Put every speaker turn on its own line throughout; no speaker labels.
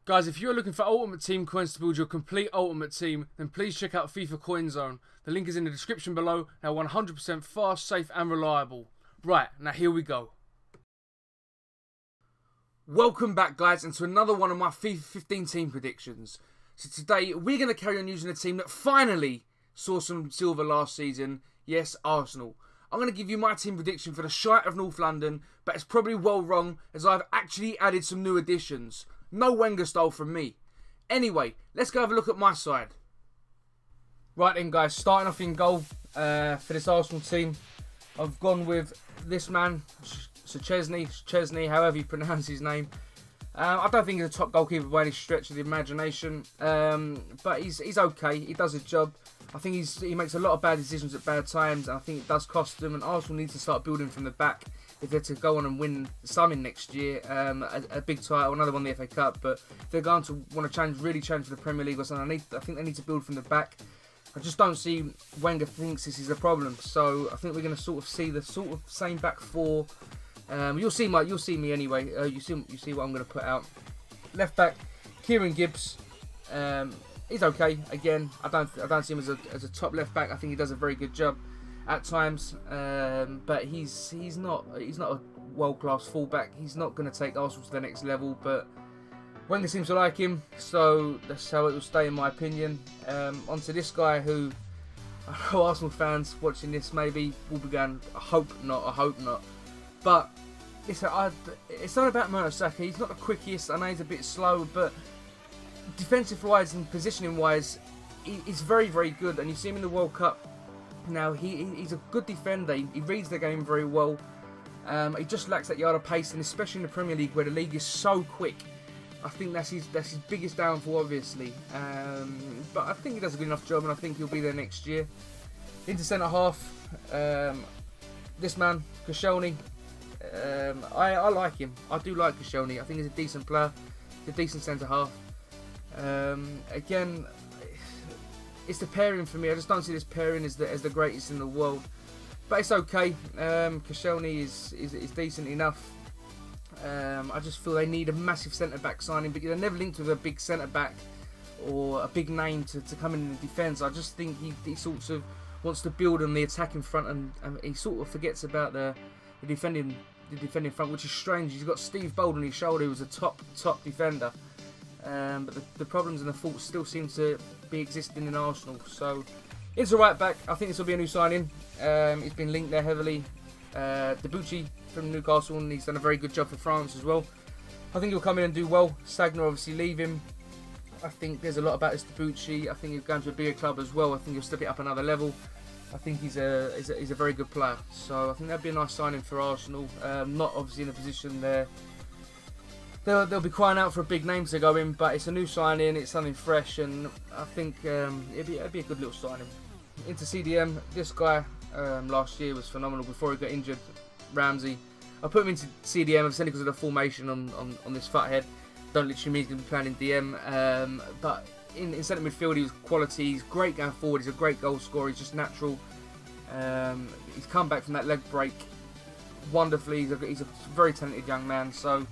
Guys, if you're looking for Ultimate Team coins to build your complete Ultimate Team, then please check out FIFA Coin Zone. The link is in the description below. Now 100% fast, safe and reliable. Right, now here we go. Welcome back, guys, into another one of my FIFA 15 team predictions. So today, we're going to carry on using a team that finally saw some silver last season. Yes, Arsenal. I'm going to give you my team prediction for the Shite of North London, but it's probably well wrong as I've actually added some new additions. No Wenger style from me. Anyway, let's go have a look at my side. Right then, guys, starting off in goal for this Arsenal team, I've gone with this man, Chesney, however you pronounce his name. I don't think he's a top goalkeeper by any stretch of the imagination, but he's okay. He does a job. I think he makes a lot of bad decisions at bad times, and I think it does cost them. And Arsenal needs to start building from the back if they're to go on and win something next year, a big title, another one, the FA Cup. But if they're going to want to really change for the Premier League or something, I think they need to build from the back. I just don't see Wenger thinks this is a problem, so I think we're going to sort of see the sort of same back four. You'll see me anyway. You see what I'm going to put out. Left back, Kieran Gibbs. He's okay. Again, I don't see him as a top left back. I think he does a very good job at times, but he's not a world class fullback. He's not going to take Arsenal to the next level. But Wenger seems to like him, so that's how it will stay, in my opinion. Onto this guy who I know Arsenal fans watching this maybe will be going, I hope not. But it's not about Murasaki. He's not the quickest. I know he's a bit slow, but defensive wise and positioning wise, he's very, very good. And you see him in the World Cup. Now he's a good defender. He reads the game very well. He just lacks that yard of pace, and especially in the Premier League where the league is so quick. I think that's his biggest downfall, obviously. But I think he does a good enough job, and I think he'll be there next year. Into centre half, this man, Koscielny. I like him. I do like Koscielny. I think he's a decent player. He's a decent centre half. Again, it's the pairing for me. I just don't see this pairing as the greatest in the world. But it's okay. Koscielny is decent enough. I just feel they need a massive centre-back signing, but they're never linked with a big centre-back or a big name to come in the defence. I just think he sort of wants to build on the attack in front, and he sort of forgets about the defending front, which is strange. He's got Steve Bold on his shoulder, who was a top defender. But the problems and the faults still seem to be existing in Arsenal. So it's a right back. I think this will be a new signing. He's been linked there heavily. Debuchy from Newcastle, and he's done a very good job for France as well. I think he'll come in and do well. Sagna obviously leave him. I think there's a lot about this Debuchy. I think he's going to a bigger club as well. I think he'll step it up another level. I think he's a very good player. So I think that'd be a nice signing for Arsenal. Not obviously in a position there. They'll be crying out for a big name to go in, but it's a new signing, it's something fresh, and I think it'd be a good little signing. Into CDM, this guy last year was phenomenal before he got injured, Ramsey. I put him into CDM, obviously because of the formation on this fat head. Don't literally mean he's going to be playing in DM, but in centre midfield he was quality, he's great going forward, he's a great goal scorer, he's just natural. He's come back from that leg break wonderfully, he's a very talented young man, so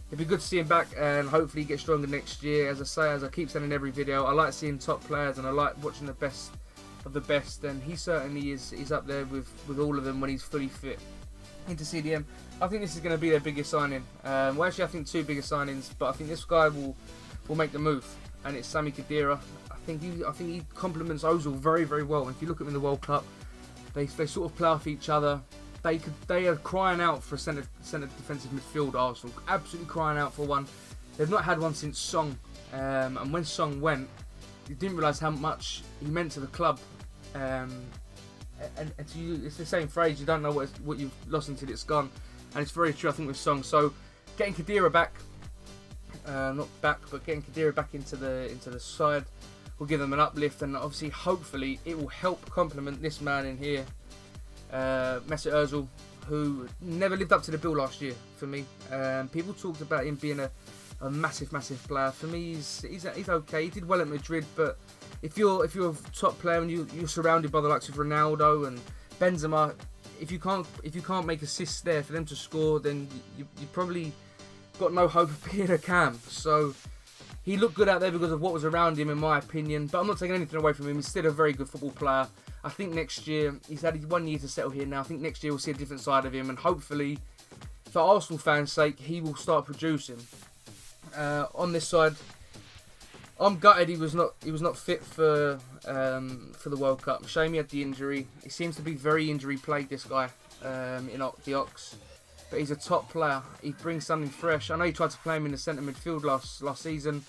it'd be good to see him back, and hopefully he gets stronger next year. As I keep saying in every video, I like seeing top players and I like watching the best of the best, and he certainly is up there with all of them when he's fully fit. Into CDM, I think this is going to be their biggest signing. Well, actually I think two biggest signings, but I think this guy will make the move, and it's Sami Khedira. I think he complements Ozil very, very well. And if you look at them in the World Cup, they sort of play off each other. They are crying out for a centre defensive midfield, Arsenal. Absolutely crying out for one. They've not had one since Song. And when Song went, you didn't realise how much he meant to the club. And to you, it's the same phrase, you don't know what you've lost until it's gone. And it's very true, I think, with Song. So getting Khedira back, but getting Khedira back into the side will give them an uplift, and obviously, hopefully, it will help complement this man in here. Mesut Ozil, who never lived up to the bill last year for me. People talked about him being a massive player. For me, he's okay. He did well at Madrid, but if you're a top player and you're surrounded by the likes of Ronaldo and Benzema, if you can't make assists there for them to score, then you probably got no hope of being a cam. So He looked good out there because of what was around him, in my opinion. But I'm not taking anything away from him. He's still a very good football player. I think next year, he's had 1 year to settle here now. I think next year we'll see a different side of him. And hopefully, for Arsenal fans' sake, he will start producing. On this side, I'm gutted he was not fit for the World Cup. Shame he had the injury. He seems to be very injury plagued, this guy, in the Ox. But he's a top player. He brings something fresh. I know he tried to play him in the centre midfield last season.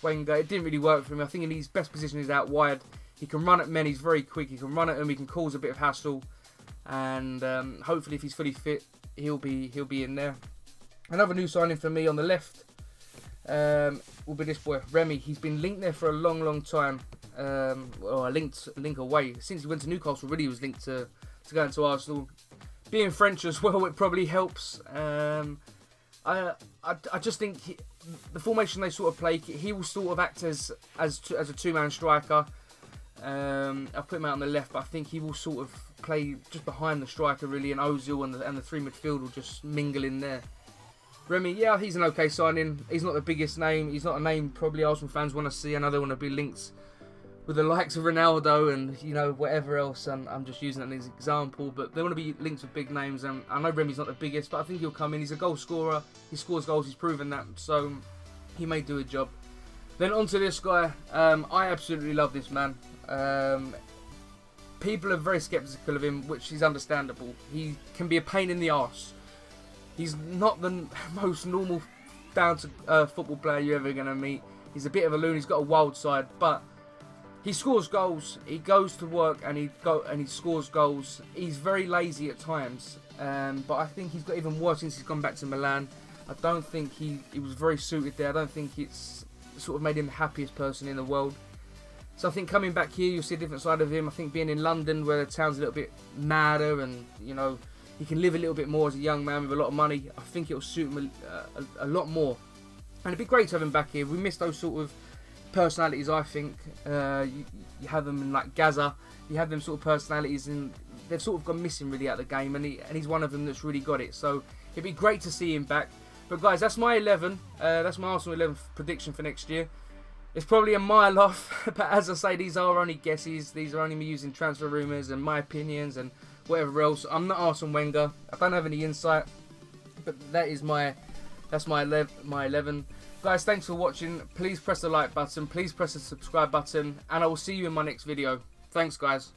Wenger, it didn't really work for him. I think in his best position is out wide. He can run at men. He's very quick. He can run at them. He can cause a bit of hassle. And hopefully, if he's fully fit, he'll be in there. Another new signing for me on the left will be this boy, Remy. He's been linked there for a long time. Or a link away. Since he went to Newcastle, really he was linked to going to Arsenal. Being French as well, it probably helps. I just think the formation they sort of play, he will sort of act as a two-man striker. I'll put him out on the left, but I think he will sort of play just behind the striker really, and Ozil and the three midfield will just mingle in there. Remy, yeah, he's an okay signing. He's not the biggest name. He's not a name probably Arsenal fans want to see. I know they want to be linked with the likes of Ronaldo and, you know, whatever else, and I'm just using that as an example, but they want to be linked with big names, and I know Remy's not the biggest, but I think he'll come in. He's a goal scorer, he scores goals, he's proven that, so he may do a job. Then onto this guy, I absolutely love this man. People are very sceptical of him, which is understandable. He can be a pain in the arse. He's not the most normal down-to-earth football player you're ever going to meet. He's a bit of a loon, he's got a wild side, but he scores goals. He goes to work and he scores goals. He's very lazy at times, but I think he's got even worse since he's gone back to Milan. I don't think he was very suited there. I don't think it's sort of made him the happiest person in the world. So I think coming back here, you'll see a different side of him. I think being in London, where the town's a little bit madder, and you know he can live a little bit more as a young man with a lot of money, I think it'll suit him a lot more. And it'd be great to have him back here. We miss those sort of personalities, I think. You have them in like Gaza, you have them sort of personalities, and they've sort of gone missing really out of the game, and he's one of them that's really got it. So it'd be great to see him back. But guys, that's my 11. That's my Arsenal 11 prediction for next year. It's probably a mile off, but as I say, these are only guesses. These are only me using transfer rumours and my opinions and whatever else. I'm not Arsene Wenger. I don't have any insight, but that's my 11. Guys, thanks for watching. Please press the like button. Please press the subscribe button, and I will see you in my next video. Thanks, guys.